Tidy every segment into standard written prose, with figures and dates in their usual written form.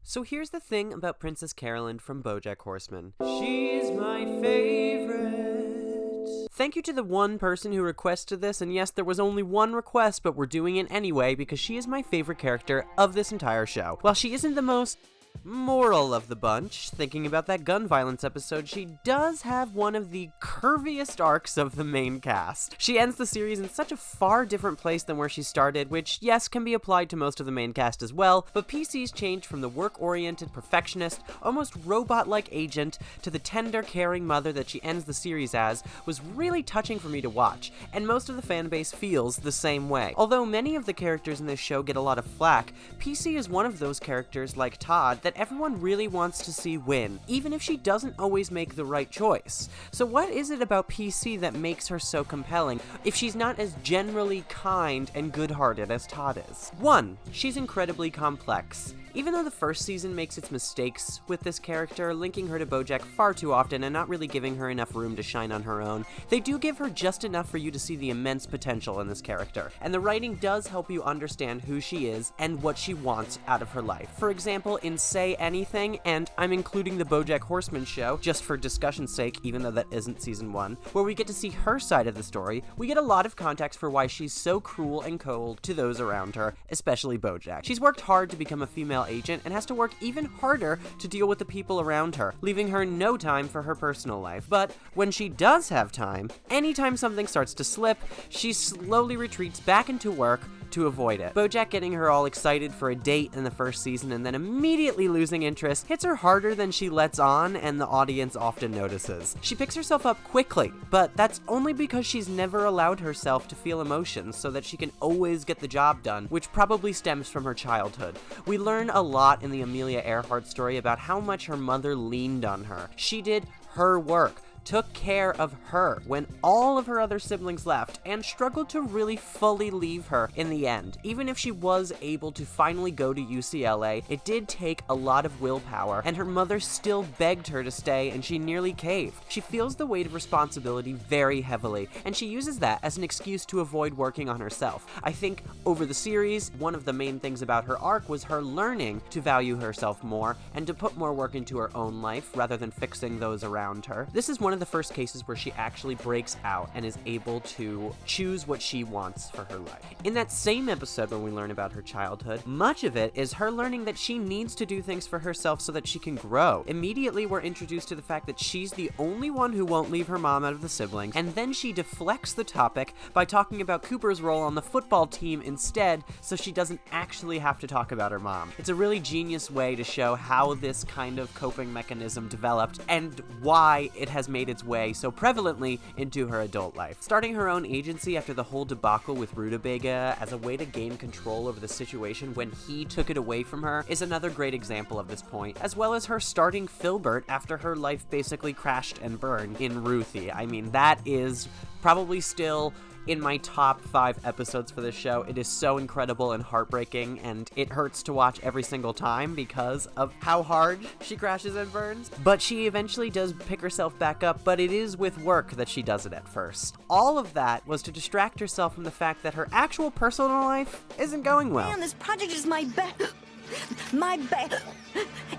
So here's the thing about Princess Carolyn from Bojack Horseman. She's my favorite. Thank you to the one person who requested this, and yes, there was only one request, but we're doing it anyway because she is my favorite character of this entire show. While she isn't the most moral of the bunch, thinking about that gun violence episode, she does have one of the curviest arcs of the main cast. She ends the series in such a far different place than where she started, which, yes, can be applied to most of the main cast as well, but PC's change from the work-oriented perfectionist, almost robot-like agent to the tender, caring mother that she ends the series as was really touching for me to watch, and most of the fanbase feels the same way. Although many of the characters in this show get a lot of flack, PC is one of those characters, like Todd, that everyone really wants to see win, even if she doesn't always make the right choice. So what is it about PC that makes her so compelling, if she's not as generally kind and good-hearted as Todd is? 1. She's incredibly complex. Even though the first season makes its mistakes with this character, linking her to Bojack far too often and not really giving her enough room to shine on her own, they do give her just enough for you to see the immense potential in this character, and the writing does help you understand who she is and what she wants out of her life. For example, in Say Anything, and I'm including the Bojack Horseman show, just for discussion's sake, even though that isn't season 1, where we get to see her side of the story, we get a lot of context for why she's so cruel and cold to those around her, especially Bojack. She's worked hard to become a female agent and has to work even harder to deal with the people around her, leaving her no time for her personal life. But when she does have time, anytime something starts to slip, she slowly retreats back into work to avoid it. Bojack getting her all excited for a date in the first season and then immediately losing interest hits her harder than she lets on, and the audience often notices. She picks herself up quickly, but that's only because she's never allowed herself to feel emotions so that she can always get the job done, which probably stems from her childhood. We learn a lot in the Amelia Earhart story about how much her mother leaned on her. She did her work, took care of her when all of her other siblings left, and struggled to really fully leave her in the end. Even if she was able to finally go to UCLA, it did take a lot of willpower, and her mother still begged her to stay, and she nearly caved. She feels the weight of responsibility very heavily, and she uses that as an excuse to avoid working on herself. I think over the series, one of the main things about her arc was her learning to value herself more and to put more work into her own life rather than fixing those around her. This is one of the first cases where she actually breaks out and is able to choose what she wants for her life. In that same episode when we learn about her childhood, much of it is her learning that she needs to do things for herself so that she can grow. Immediately we're introduced to the fact that she's the only one who won't leave her mom out of the siblings, and then she deflects the topic by talking about Cooper's role on the football team instead, so she doesn't actually have to talk about her mom. It's a really genius way to show how this kind of coping mechanism developed and why it has made its way so prevalently into her adult life. Starting her own agency after the whole debacle with Rutabaga as a way to gain control over the situation when he took it away from her is another great example of this point, as well as her starting Filbert after her life basically crashed and burned in Ruthie. I mean, that is probably still in my top 5 episodes for this show. It is so incredible and heartbreaking, and it hurts to watch every single time because of how hard she crashes and burns. But she eventually does pick herself back up, but it is with work that she does it at first. All of that was to distract herself from the fact that her actual personal life isn't going well. Man, this project is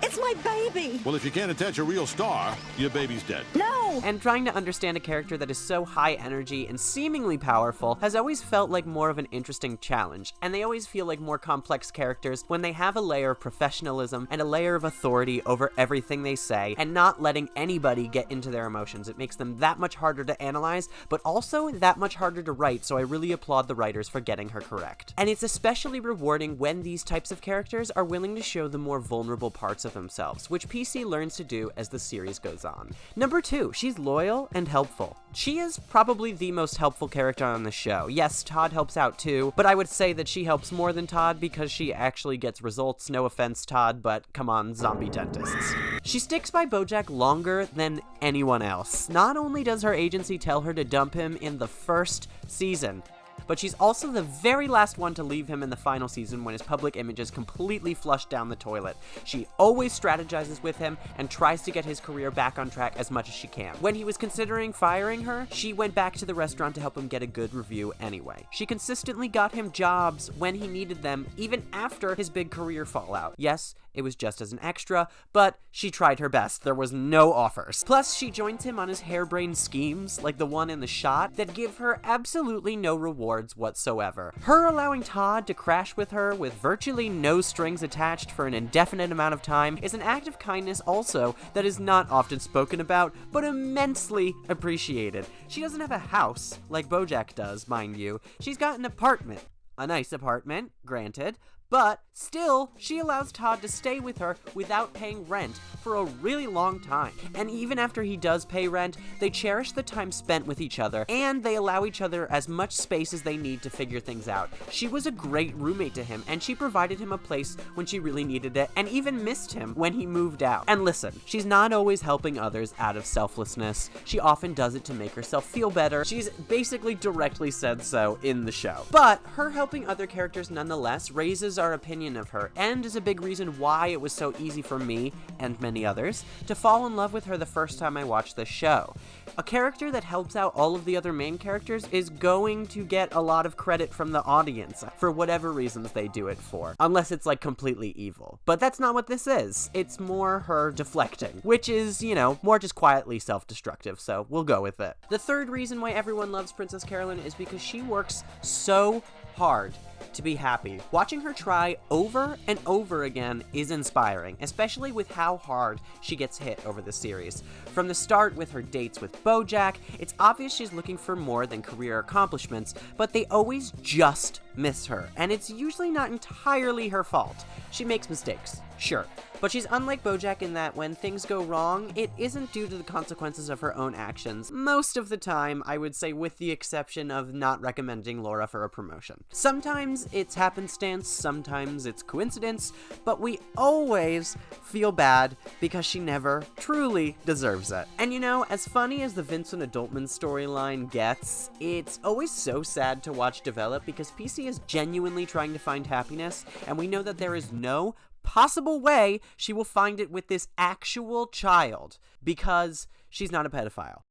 it's my baby! Well, if you can't attach a real star, your baby's dead. No! And trying to understand a character that is so high energy and seemingly powerful has always felt like more of an interesting challenge, and they always feel like more complex characters when they have a layer of professionalism and a layer of authority over everything they say, and not letting anybody get into their emotions. It makes them that much harder to analyze, but also that much harder to write, so I really applaud the writers for getting her correct. And it's especially rewarding when these types of characters are willing to show the more vulnerable parts of themselves, which PC learns to do as the series goes on. Number 2, she's loyal and helpful. She is probably the most helpful character on the show. Yes, Todd helps out too, but I would say that she helps more than Todd because she actually gets results. No offense, Todd, but come on, zombie dentists. She sticks by Bojack longer than anyone else. Not only does her agency tell her to dump him in the first season, but she's also the very last one to leave him in the final season when his public image is completely flushed down the toilet. She always strategizes with him and tries to get his career back on track as much as she can. When he was considering firing her, she went back to the restaurant to help him get a good review anyway. She consistently got him jobs when he needed them, even after his big career fallout. Yes, it was just as an extra, but she tried her best. There was no offers. Plus, she joins him on his harebrained schemes, like the one in the shot, that give her absolutely no rewards whatsoever. Her allowing Todd to crash with her with virtually no strings attached for an indefinite amount of time is an act of kindness also that is not often spoken about, but immensely appreciated. She doesn't have a house, like Bojack does, mind you. She's got an apartment. A nice apartment, granted, but still, she allows Todd to stay with her without paying rent for a really long time. And even after he does pay rent, they cherish the time spent with each other, and they allow each other as much space as they need to figure things out. She was a great roommate to him, and she provided him a place when she really needed it, and even missed him when he moved out. And listen, she's not always helping others out of selflessness. She often does it to make herself feel better. She's basically directly said so in the show. But her helping other characters nonetheless raises our opinion of her, and is a big reason why it was so easy for me, and many others, to fall in love with her the first time I watched this show. A character that helps out all of the other main characters is going to get a lot of credit from the audience, for whatever reasons they do it for. Unless it's like completely evil. But that's not what this is. It's more her deflecting, which is, you know, more just quietly self-destructive, so we'll go with it. The third reason why everyone loves Princess Carolyn is because she works so hard to be happy. Watching her try over and over again is inspiring, especially with how hard she gets hit over the series. From the start with her dates with Bojack, it's obvious she's looking for more than career accomplishments, but they always just miss her, and it's usually not entirely her fault. She makes mistakes, sure, but she's unlike Bojack in that when things go wrong, it isn't due to the consequences of her own actions. Most of the time, I would say, with the exception of not recommending Laura for a promotion. Sometimes it's happenstance, sometimes it's coincidence, but we always feel bad because she never truly deserves it. And you know, as funny as the Vincent Adultman storyline gets, it's always so sad to watch develop because PC is genuinely trying to find happiness, and we know that there is no possible way she will find it with this actual child because she's not a pedophile.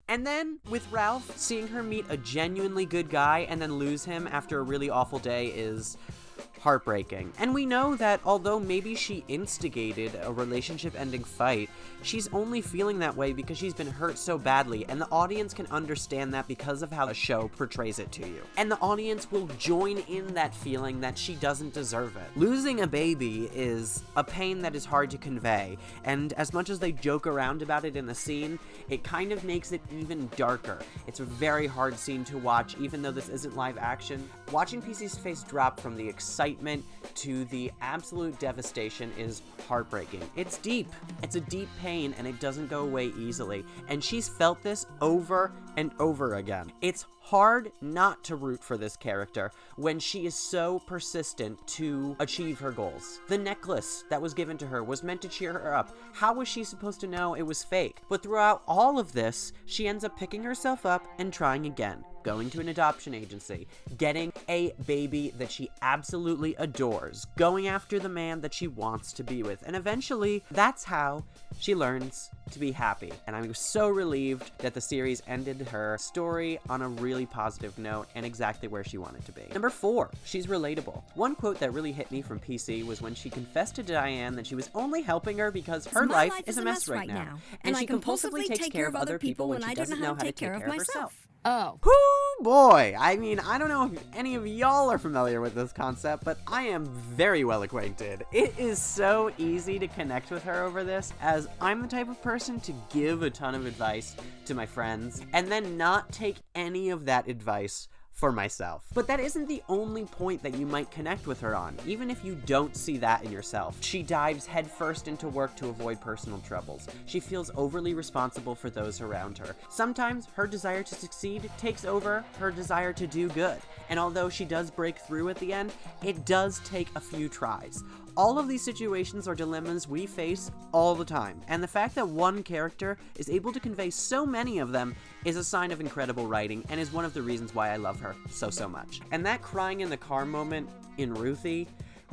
And then, with Ralph, seeing her meet a genuinely good guy and then lose him after a really awful day is heartbreaking. And we know that although maybe she instigated a relationship-ending fight, she's only feeling that way because she's been hurt so badly, and the audience can understand that because of how the show portrays it to you. And the audience will join in that feeling that she doesn't deserve it. Losing a baby is a pain that is hard to convey, and as much as they joke around about it in the scene, it kind of makes it even darker. It's a very hard scene to watch, even though this isn't live action. Watching PC's face drop from the excitement to the absolute devastation is heartbreaking. It's deep. It's a deep pain, and it doesn't go away easily. And she's felt this over and over again. It's hard not to root for this character when she is so persistent to achieve her goals. The necklace that was given to her was meant to cheer her up. How was she supposed to know it was fake? But throughout all of this, she ends up picking herself up and trying again. Going to an adoption agency, getting a baby that she absolutely adores, going after the man that she wants to be with, and eventually, that's how she learns to be happy. And I'm so relieved that the series ended her story on a really positive note and exactly where she wanted to be. Number 4, she's relatable. One quote that really hit me from PC was when she confessed to Diane that she was only helping her because her life is a mess right now, and she compulsively takes care of other people when she doesn't know how to take care of herself. Oh. Whoo boy! I mean, I don't know if any of y'all are familiar with this concept, but I am very well acquainted. It is so easy to connect with her over this, as I'm the type of person to give a ton of advice to my friends, and then not take any of that advice for myself. But that isn't the only point that you might connect with her on, even if you don't see that in yourself. She dives headfirst into work to avoid personal troubles. She feels overly responsible for those around her. Sometimes her desire to succeed takes over her desire to do good. And although she does break through at the end, it does take a few tries. All of these situations are dilemmas we face all the time, and the fact that one character is able to convey so many of them is a sign of incredible writing, and is one of the reasons why I love her so much. And that crying in the car moment in Ruthie,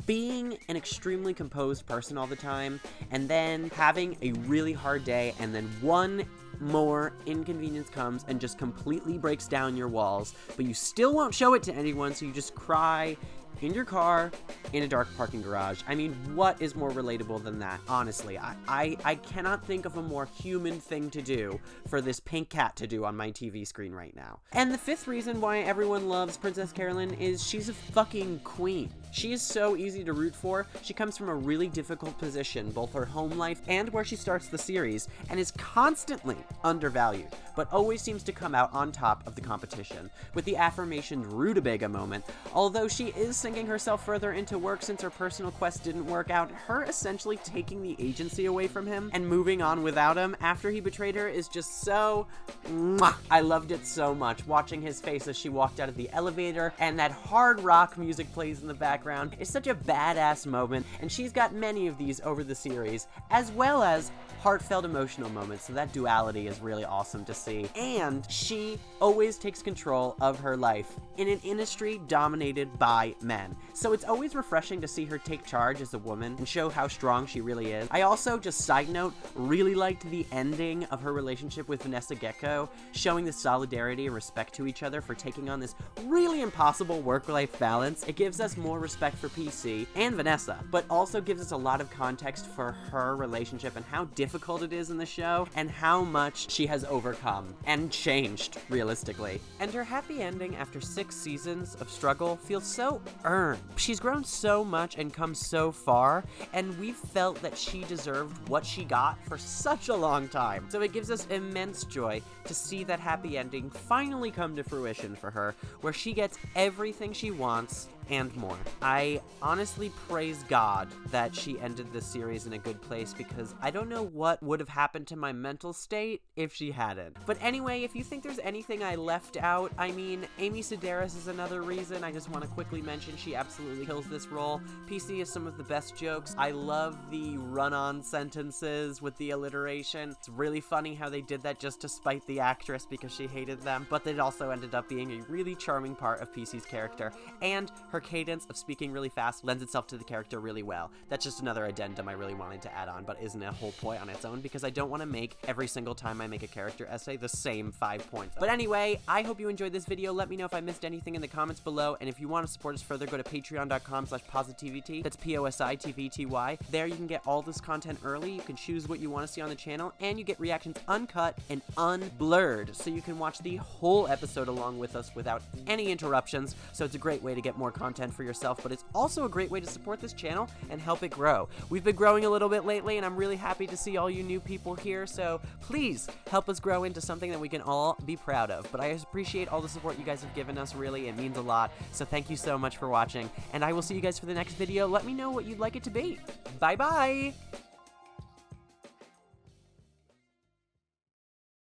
being an extremely composed person all the time, and then having a really hard day, and then one more inconvenience comes and just completely breaks down your walls, but you still won't show it to anyone, so you just cry in your car, in a dark parking garage. I mean, what is more relatable than that? Honestly, I cannot think of a more human thing to do for this pink cat to do on my TV screen right now. And the fifth reason why everyone loves Princess Carolyn is she's a fucking queen. She is so easy to root for. She comes from a really difficult position, both her home life and where she starts the series, and is constantly undervalued, but always seems to come out on top of the competition. With the aforementioned rutabaga moment, although she is sinking herself further into work since her personal quest didn't work out, her essentially taking the agency away from him and moving on without him after he betrayed her is just so mwah. I loved it so much. Watching his face as she walked out of the elevator and that hard rock music plays in the background is such a badass moment, and she's got many of these over the series, as well as heartfelt emotional moments, so that duality is really awesome to see. And she always takes control of her life in an industry dominated by men, so it's always refreshing to see her take charge as a woman and show how strong she really is. I also, just side note, really liked the ending of her relationship with Vanessa Gecko, showing the solidarity and respect to each other for taking on this really impossible work-life balance. It gives us more respect for PC and Vanessa, but also gives us a lot of context for her relationship and how difficult it is in the show, and how much she has overcome and changed, realistically. And her happy ending after 6 seasons of struggle feels so earned. She's grown so much and come so far, and we've felt that she deserved what she got for such a long time. So it gives us immense joy to see that happy ending finally come to fruition for her, where she gets everything she wants and more. I honestly praise God that she ended this series in a good place, because I don't know what would have happened to my mental state if she hadn't. But anyway, if you think there's anything I left out, I mean, Amy Sedaris is another reason. I just want to quickly mention she absolutely kills this role. PC has some of the best jokes. I love the run-on sentences with the alliteration. It's really funny how they did that just to spite the actress because she hated them, but it also ended up being a really charming part of PC's character, and her cadence of speaking really fast lends itself to the character really well. That's just another addendum I really wanted to add on, but isn't a whole point on its own, because I don't want to make every single time I make a character essay the same 5 points. But anyway, I hope you enjoyed this video. Let me know if I missed anything in the comments below, and if you want to support us further, go to patreon.com/PosiTVty. That's PosiTVty. There you can get all this content early, you can choose what you want to see on the channel, and you get reactions uncut and unblurred, so you can watch the whole episode along with us without any interruptions. So it's a great way to get more content for yourself, but it's also a great way to support this channel and help it grow. We've been growing a little bit lately, and I'm really happy to see all you new people here, so please help us grow into something that we can all be proud of. But I appreciate all the support you guys have given us, really, it means a lot, so thank you so much for watching, and I will see you guys for the next video. Let me know what you'd like it to be. Bye bye!